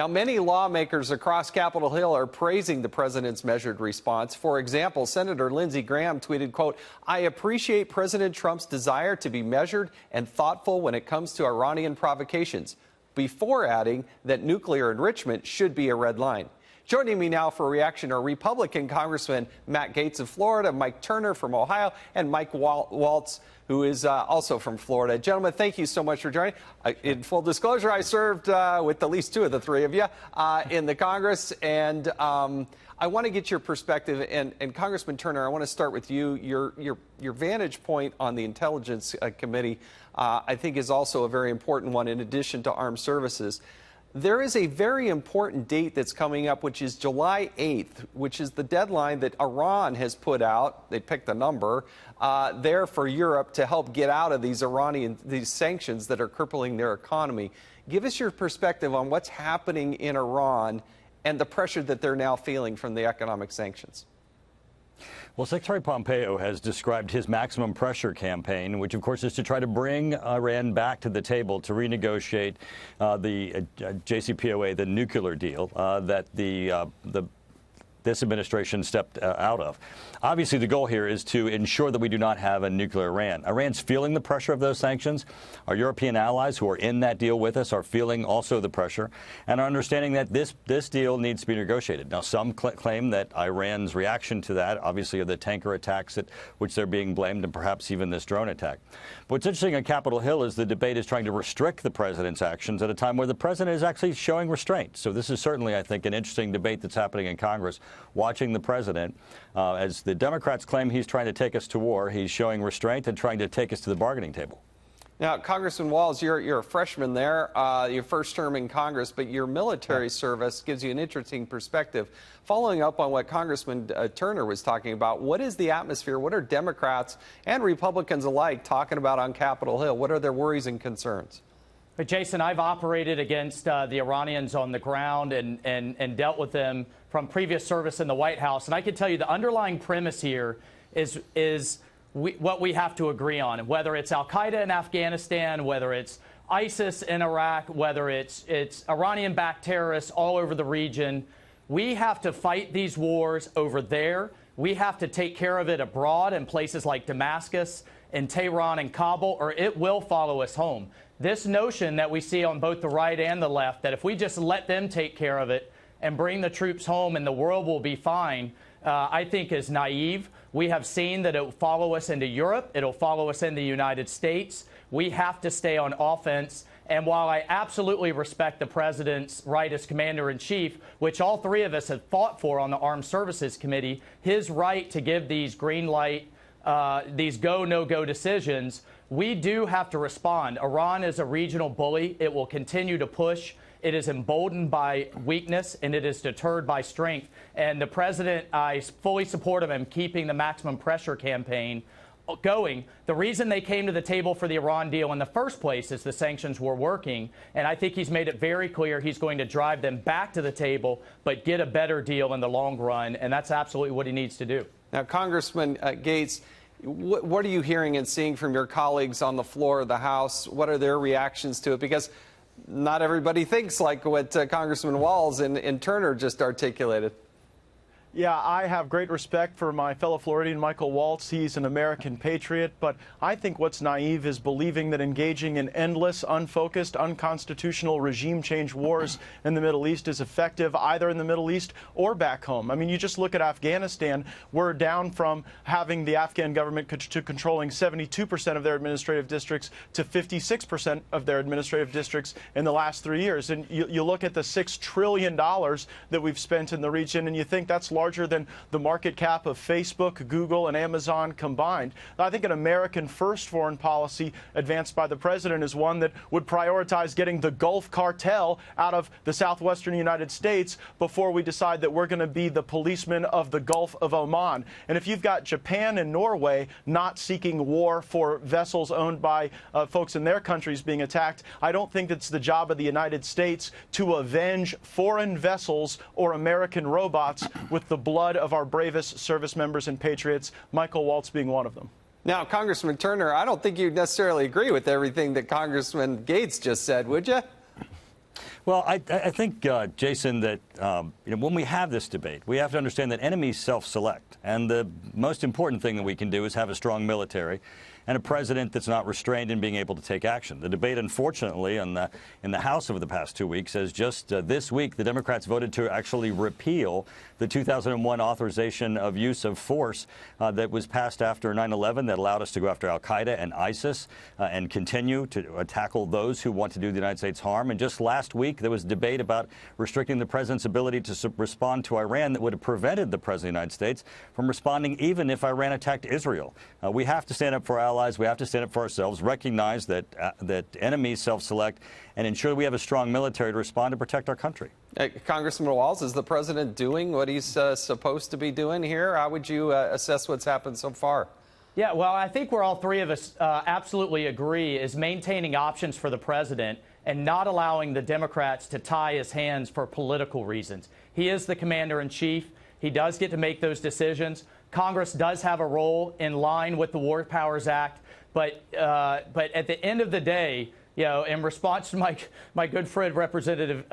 Now, many lawmakers across Capitol Hill are praising the president's measured response. For example, Senator Lindsey Graham tweeted, quote, "I appreciate President Trump's desire to be measured and thoughtful when it comes to Iranian provocations," before adding that nuclear enrichment should be a red line. Joining me now for a reaction are Republican Congressman Matt Gaetz of Florida, Mike Turner from Ohio, and Mike Waltz, who is also from Florida. Gentlemen, thank you so much for joining. In full disclosure, I served with at least two of the three of you in the Congress, and I want to get your perspective. And Congressman Turner, I want to start with you. Your vantage point on the Intelligence Committee, I think, is also a very important one in addition to armed services. There is a very important date that's coming up, which is July 8th, which is the deadline that Iran has put out. They picked a number there for Europe to help get out of these these sanctions that are crippling their economy. Give us your perspective on what's happening in Iran and the pressure that they're now feeling from the economic sanctions. Well, Secretary Pompeo has described his maximum pressure campaign, which, of course, is to try to bring Iran back to the table to renegotiate the JCPOA, the nuclear deal that this administration stepped out of. Obviously, the goal here is to ensure that we do not have a nuclear Iran. Iran's feeling the pressure of those sanctions. Our European allies who are in that deal with us are feeling also the pressure and are understanding that this deal needs to be negotiated. Now, some claim that Iran's reaction to that, obviously, are the tanker attacks at which they're being blamed, and perhaps even this drone attack. But what's interesting on Capitol Hill is the debate is trying to restrict the president's actions at a time where the president is actually showing restraint. So this is certainly, I think, an interesting debate that's happening in Congress. Watching the president, as the Democrats claim he's trying to take us to war, he's showing restraint and trying to take us to the bargaining table. Now, Congressman Waltz, you're a freshman there, your first term in Congress, but your military service gives you an interesting perspective. Following up on what Congressman Turner was talking about, what is the atmosphere? What are Democrats and Republicans alike talking about on Capitol Hill? What are their worries and concerns? But Jason, I've operated against the Iranians on the ground and dealt with them from previous service in the White House. And I can tell you the underlying premise here is what we have to agree on, whether it's al-Qaeda in Afghanistan, whether it's ISIS in Iraq, whether it's Iranian-backed terrorists all over the region. We have to fight these wars over there. We have to take care of it abroad in places like Damascus and Tehran and Kabul, or it will follow us home. This notion that we see on both the right and the left, that if we just let them take care of it and bring the troops home and the world will be fine, I think is naive. We have seen that it will follow us into Europe. It'll follow us in the United States. We have to stay on offense. And while I absolutely respect the president's right as commander-in-chief, which all three of us have fought for on the Armed Services Committee, his right to give these green light, these go, no-go decisions, we do have to respond. Iran is a regional bully. It will continue to push. It is emboldened by weakness, and it is deterred by strength. And the president, I fully support him in keeping the maximum pressure campaign going. The reason they came to the table for the Iran deal in the first place is the sanctions were working. And I think he's made it very clear he's going to drive them back to the table, but get a better deal in the long run. And that's absolutely what he needs to do. Now, Congressman Gaetz, what are you hearing and seeing from your colleagues on the floor of the House? What are their reactions to it? Because not everybody thinks like what Congressman Waltz and Turner just articulated. Yeah, I have great respect for my fellow Floridian Michael Waltz. He's an American patriot, but I think what's naive is believing that engaging in endless, unfocused, unconstitutional regime change wars in the Middle East is effective either in the Middle East or back home. I mean, you just look at Afghanistan. We're down from having the Afghan government to controlling 72% of their administrative districts to 56% of their administrative districts in the last 3 years. And you look at the $6 trillion that we've spent in the region, and you think that's larger than the market cap of Facebook, Google, and Amazon combined. I think an American first foreign policy advanced by the president is one that would prioritize getting the Gulf cartel out of the southwestern United States before we decide that we're going to be the policeman of the Gulf of Oman. And if you've got Japan and Norway not seeking war for vessels owned by folks in their countries being attacked, I don't think it's the job of the United States to avenge foreign vessels or American robots with the blood of our bravest service members and patriots, Michael Waltz being one of them. Now, Congressman Turner, I don't think you'd necessarily agree with everything that Congressman Gaetz just said, would you? Well, I think, Jason, that when we have this debate, we have to understand that enemies self-select. And the most important thing that we can do is have a strong military and a president that's not restrained in being able to take action. The debate, unfortunately, in the House over the past 2 weeks has just this week, the Democrats voted to actually repeal the 2001 authorization of use of force that was passed after 9/11 that allowed us to go after al-Qaeda and ISIS and continue to tackle those who want to do the United States harm. And just last week, there was debate about restricting the president's ability to respond to Iran that would have prevented the president of the United States from responding even if Iran attacked Israel. We have to stand up for our allies. We have to stand up for ourselves, recognize that enemies self-select, and ensure we have a strong military to respond and protect our country. Congressman Waltz, is the president doing what he's supposed to be doing here? How would you assess what's happened so far? Yeah, well, I think where all three of us absolutely agree is maintaining options for the president and not allowing the Democrats to tie his hands for political reasons. He is the commander-in-chief. He does get to make those decisions. Congress does have a role in line with the War Powers Act, but at the end of the day, in response to my good friend Representative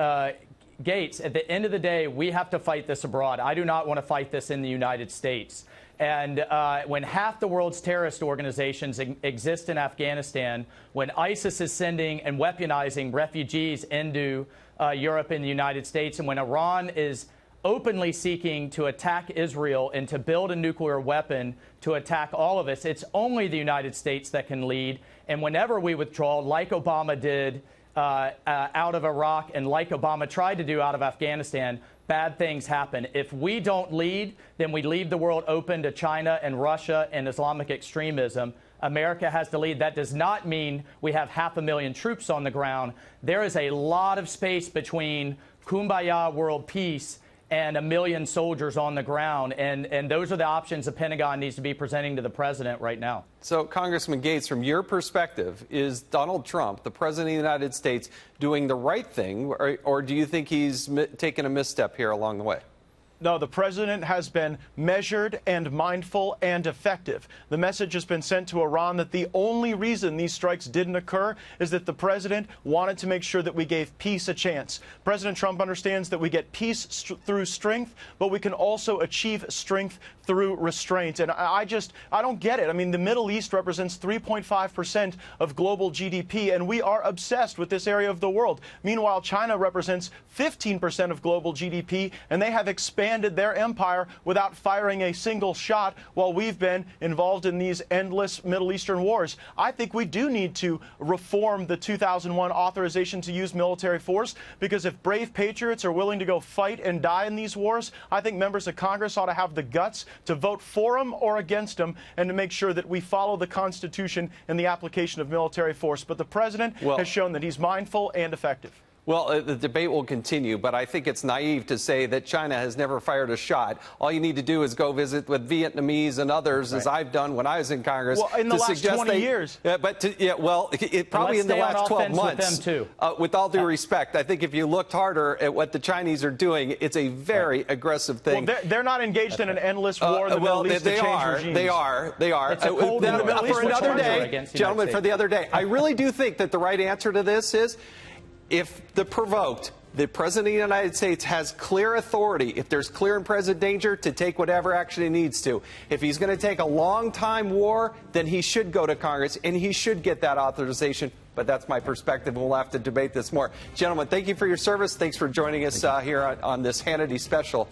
Gaetz, at the end of the day, we have to fight this abroad. I do not want to fight this in the United States. And when half the world's terrorist organizations exist in Afghanistan, when ISIS is sending and weaponizing refugees into Europe and the United States, and when Iran is openly seeking to attack Israel and to build a nuclear weapon to attack all of us, it's only the United States that can lead. And whenever we withdraw, like Obama did out of Iraq and like Obama tried to do out of Afghanistan, bad things happen. If we don't lead, then we leave the world open to China and Russia and Islamic extremism. America has to lead. That does not mean we have 500,000 troops on the ground. There is a lot of space between kumbaya world peace and 1 million soldiers on the ground. And those are the options the Pentagon needs to be presenting to the president right now. So, Congressman Gaetz, from your perspective, is Donald Trump, the president of the United States, doing the right thing, or do you think he's taken a misstep here along the way? No, the president has been measured and mindful and effective. The message has been sent to Iran that the only reason these strikes didn't occur is that the president wanted to make sure that we gave peace a chance. President Trump understands that we get peace through strength, but we can also achieve strength through restraint. And I don't get it. I mean, the Middle East represents 3.5% of global GDP, and we are obsessed with this area of the world. Meanwhile, China represents 15% of global GDP, and they have expanded their empire without firing a single shot while we've been involved in these endless Middle Eastern wars. I think we do need to reform the 2001 authorization to use military force, because if brave patriots are willing to go fight and die in these wars, I think members of Congress ought to have the guts to vote for them or against them and to make sure that we follow the Constitution in the application of military force. But the president has shown that he's mindful and effective. Well, the debate will continue, but I think it's naive to say that China has never fired a shot. All you need to do is go visit with Vietnamese and others, as I've done when I was in Congress. Well, in the last 20 years. Probably in the last 12 months. With them too. With all due respect, I think if you looked harder at what the Chinese are doing, it's a very aggressive thing. Well, they're not engaged in an endless war in the Middle East to change regimes. They are. It's a cold war in the Middle East for another day, gentlemen, for the other day. I really do think that the right answer to this is, if the provoked, the President of the United States has clear authority, if there's clear and present danger, to take whatever action he needs to. If he's going to take a long-time war, then he should go to Congress, and he should get that authorization. But that's my perspective, and we'll have to debate this more. Gentlemen, thank you for your service. Thanks for joining us here on this Hannity special.